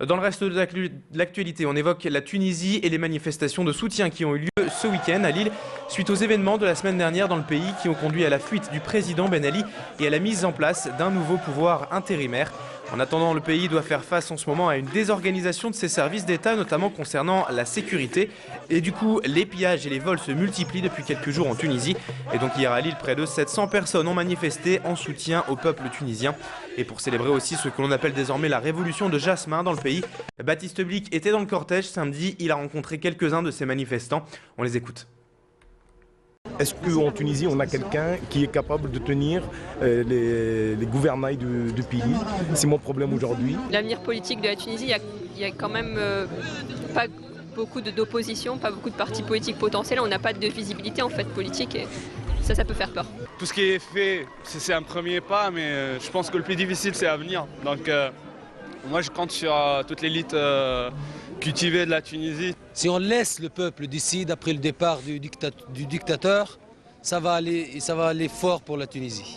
Dans le reste de l'actualité, on évoque la Tunisie et les manifestations de soutien qui ont eu lieu ce week-end à Lille suite aux événements de la semaine dernière dans le pays qui ont conduit à la fuite du président Ben Ali et à la mise en place d'un nouveau pouvoir intérimaire. En attendant, le pays doit faire face en ce moment à une désorganisation de ses services d'État, notamment concernant la sécurité. Et du coup, les pillages et les vols se multiplient depuis quelques jours en Tunisie. Et donc hier à Lille, près de 700 personnes ont manifesté en soutien au peuple tunisien. Et pour célébrer aussi ce que l'on appelle désormais la révolution de Jasmin dans le pays, Baptiste Blic était dans le cortège samedi. Il a rencontré quelques-uns de ces manifestants. On les écoute. Est-ce qu'en Tunisie, on a quelqu'un qui est capable de tenir les gouvernails du pays? C'est mon problème aujourd'hui. L'avenir politique de la Tunisie, il y a quand même pas beaucoup d'opposition, pas beaucoup de partis politiques potentiels. On n'a pas de visibilité en fait politique et ça peut faire peur. Tout ce qui est fait, c'est un premier pas, mais je pense que le plus difficile, c'est à venir. Donc moi, je compte sur toute l'élite cultivée de la Tunisie. Si on laisse le peuple décider après le départ du dictateur, ça va aller fort pour la Tunisie.